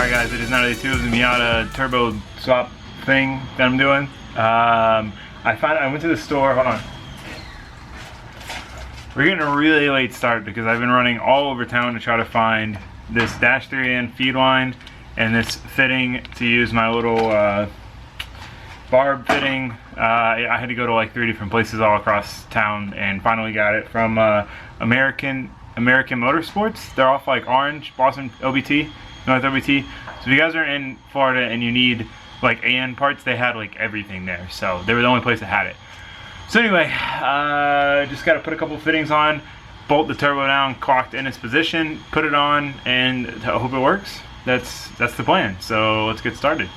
Alright guys, it is 9:02 of the Miata turbo swap thing that I'm doing. I went to the store, hold on. We're getting a really late start because I've been running all over town to try to find this dash 3N feed line and this fitting to use my little barb fitting. I had to go to like 3 different places all across town and finally got it from American Motorsports. They're off like Orange, Boston LBT, North LBT. So if you guys are in Florida and you need like AN parts, they had like everything there. So they were the only place that had it. So anyway, just got to put a couple fittings on, bolt the turbo down, clocked in its position, put it on, and I hope it works. That's the plan. So let's get started.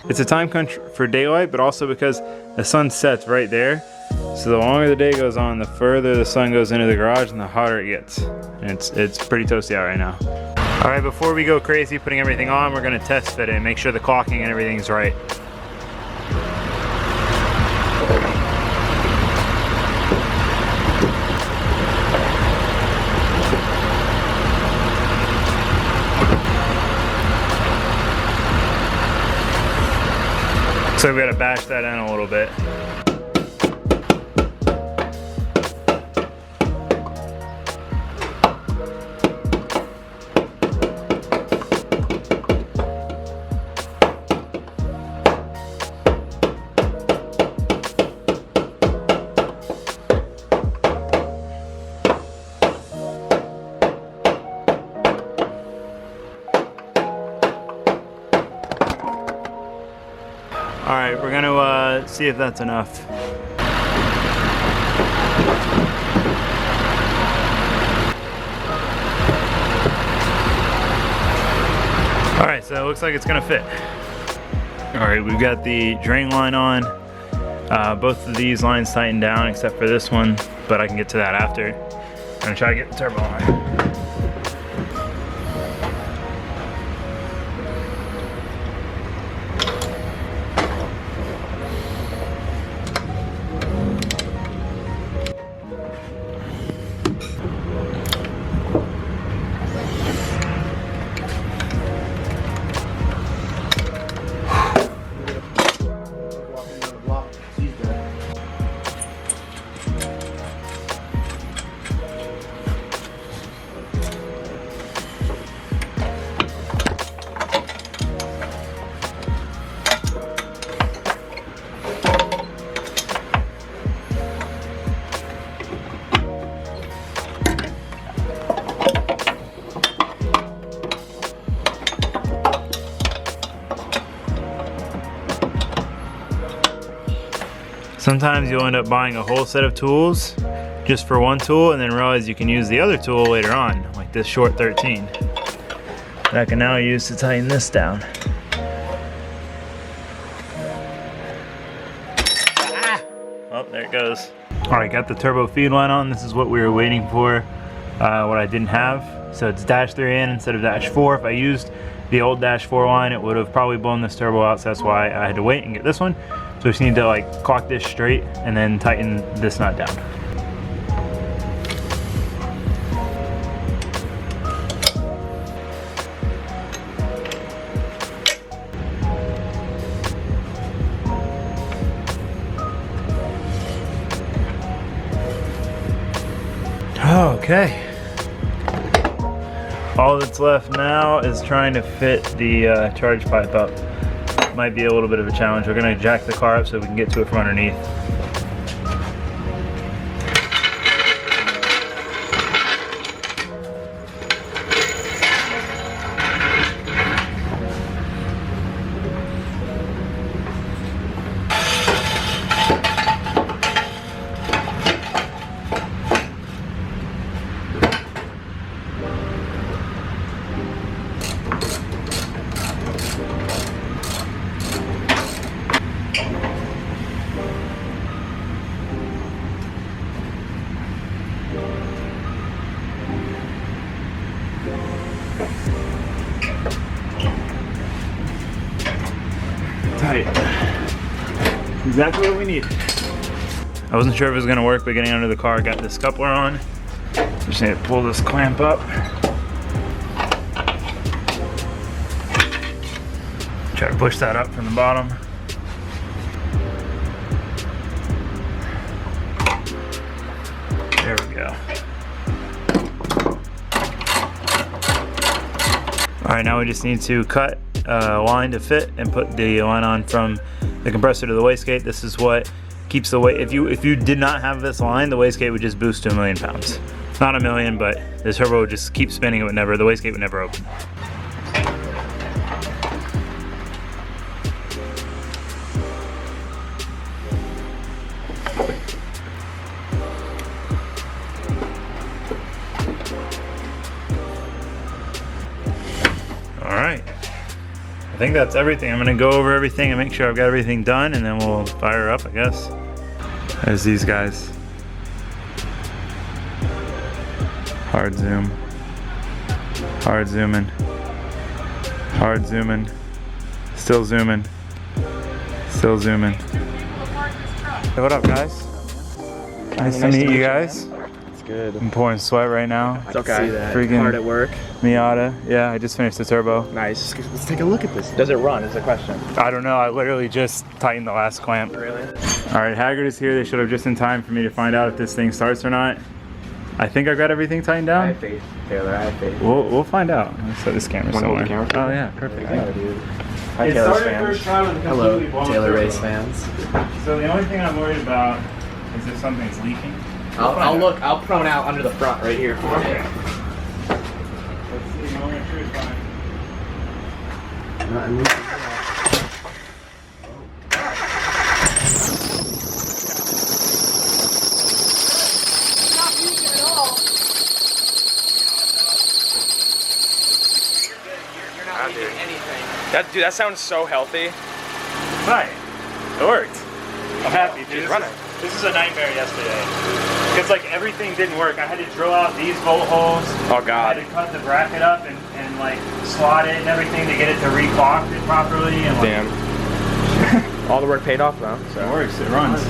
It's a time crunch for daylight, but also because the sun sets right there. So the longer the day goes on, the further the sun goes into the garage and the hotter it gets. And it's pretty toasty out right now. All right, before we go crazy putting everything on, we're gonna test fit it and make sure the clocking and everything's right. So we gotta bash that in a little bit. All right, we're gonna see if that's enough. All right, so it looks like it's gonna fit. All right, we've got the drain line on. Both of these lines tightened down except for this one, but I can get to that after. I'm gonna try to get the turbo on. Sometimes you'll end up buying a whole set of tools just for one tool and then realize you can use the other tool later on, like this short 13 that I can now use to tighten this down. Oh, there it goes. All right, got the turbo feed line on. This is what we were waiting for, what I didn't have. So it's dash 3N instead of dash 4. If I used the old dash 4 line, it would have probably blown this turbo out, so that's why I had to wait and get this one. So we just need to like clock this straight and then tighten this nut down. Okay. All that's left now is trying to fit the charge pipe up. Might be a little bit of a challenge. We're gonna jack the car up so we can get to it from underneath. tight. Exactly what we need. I wasn't sure if it was gonna work, but getting under the car, I got this coupler on. Just need to pull this clamp up. Try to push that up from the bottom. There we go. All right, now we just need to cut a line to fit and put the line on from the compressor to the wastegate. This is what keeps the weight. If you did not have this line, the wastegate would just boost to 1,000,000 pounds. Not 1,000,000, but the turbo would just keep spinning. It would never, the wastegate would never open. All right, I think that's everything. I'm gonna go over everything and make sure I've got everything done, and then we'll fire up, I guess. There's these guys. Hard zoom. Hard zooming. Hard zooming. Still zooming. Still zooming. Hey, what up, guys? Nice to meet you guys. It's good. I'm pouring sweat right now. It's okay. Freaking hard at work. Miata. Yeah, I just finished the turbo. Nice. Let's take a look at this. Does it run is the question. I don't know. I literally just tightened the last clamp. Really? All right, Haggard is here. They showed up just in time for me to find out if this thing starts or not. I think I've got everything tightened down. I have faith, Taylor. I have faith. We'll find out. Let's set this camera somewhere. Camera? Oh yeah, perfect. Hi, Taylor's fans. Hello, Taylor race fans. So the only thing I'm worried about is if something's leaking. I'll look. I'll prone out under the front right here. Okay. Let's see. No, we're gonna choose fine. Dude, that sounds so healthy. Right. It worked. I'm happy, dude. Run it. This is a nightmare yesterday. Because like everything didn't work. I had to drill out these bolt holes. Oh God. I had to cut the bracket up and like slot it and everything to get it to reclock it properly. And like, damn. All the work paid off though. So. It works. It runs.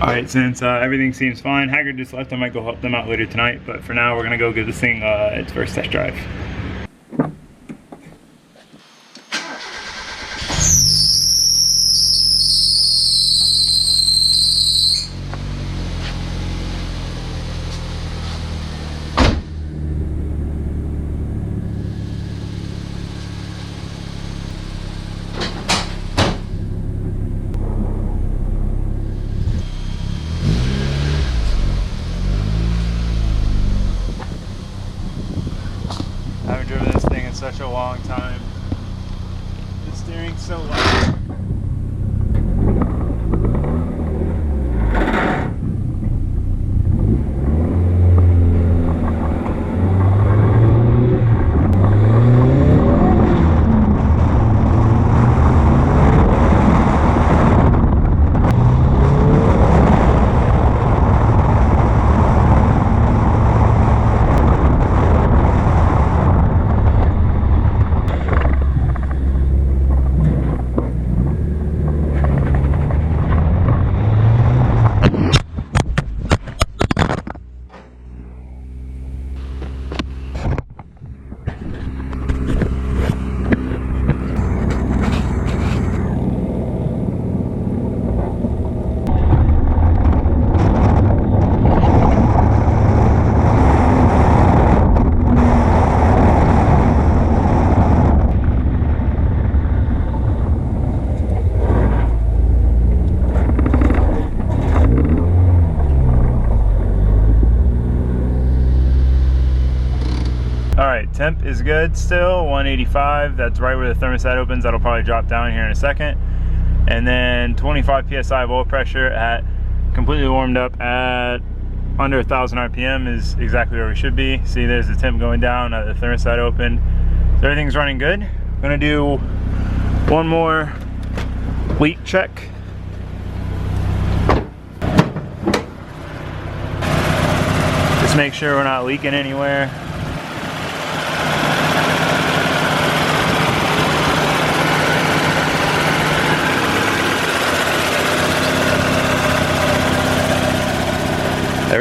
All right, since everything seems fine, Haggard just left. I might go help them out later tonight. But for now, we're gonna go give this thing its first test drive. I haven't driven this thing in such a long time. The steering's so light. Temp is good still, 185. That's right where the thermostat opens. That'll probably drop down here in a second. And then 25 PSI of oil pressure at completely warmed up at under 1,000 RPM is exactly where we should be. See, there's the temp going down, the thermostat open. So everything's running good. I'm gonna do one more leak check. Just make sure we're not leaking anywhere.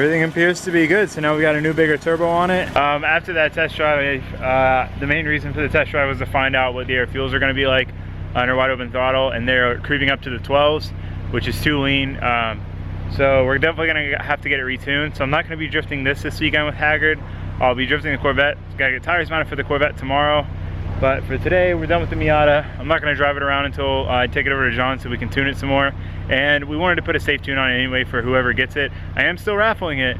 Everything appears to be good. So now we got a new bigger turbo on it. After that test drive, the main reason for the test drive was to find out what the air fuels are going to be like under wide open throttle, and they're creeping up to the 12s, which is too lean. So we're definitely going to have to get it retuned. So I'm not going to be drifting this weekend with Haggard. I'll be drifting the Corvette. Got to get tires mounted for the Corvette tomorrow. But for today, we're done with the Miata. I'm not going to drive it around until I take it over to John so we can tune it some more. And we wanted to put a safe tune on it anyway for whoever gets it. I am still raffling it.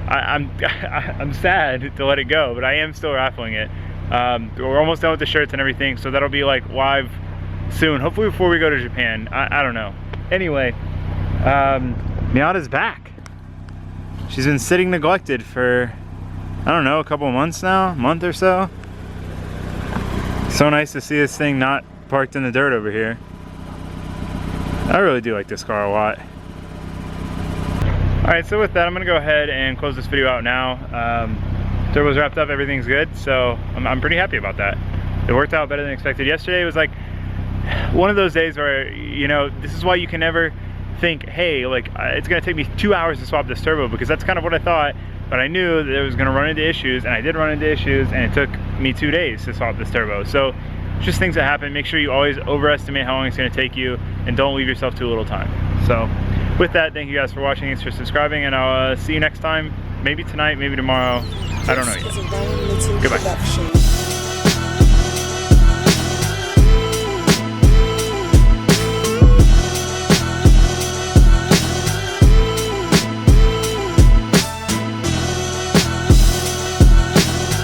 I'm sad to let it go, but I am still raffling it. We're almost done with the shirts and everything, so that'll be like live soon. Hopefully before we go to Japan. I don't know. Anyway, Miata's back. She's been sitting neglected for, I don't know, a couple of months now, a month or so. So nice to see this thing not parked in the dirt over here. I really do like this car a lot. Alright, so with that, I'm going to go ahead and close this video out now. Turbo's wrapped up, everything's good, so I'm pretty happy about that. It worked out better than expected. Yesterday was like one of those days where, you know, this is why you can never think, hey, like, it's going to take me 2 hours to swap this turbo, because that's kind of what I thought. But I knew that it was going to run into issues, and I did run into issues, and it took me 2 days to swap this turbo. So just things that happen. Make sure you always overestimate how long it's going to take you, and don't leave yourself too little time. So with that, thank you guys for watching. Thanks for subscribing, and I'll see you next time. Maybe tonight, maybe tomorrow. I don't know yet. Goodbye.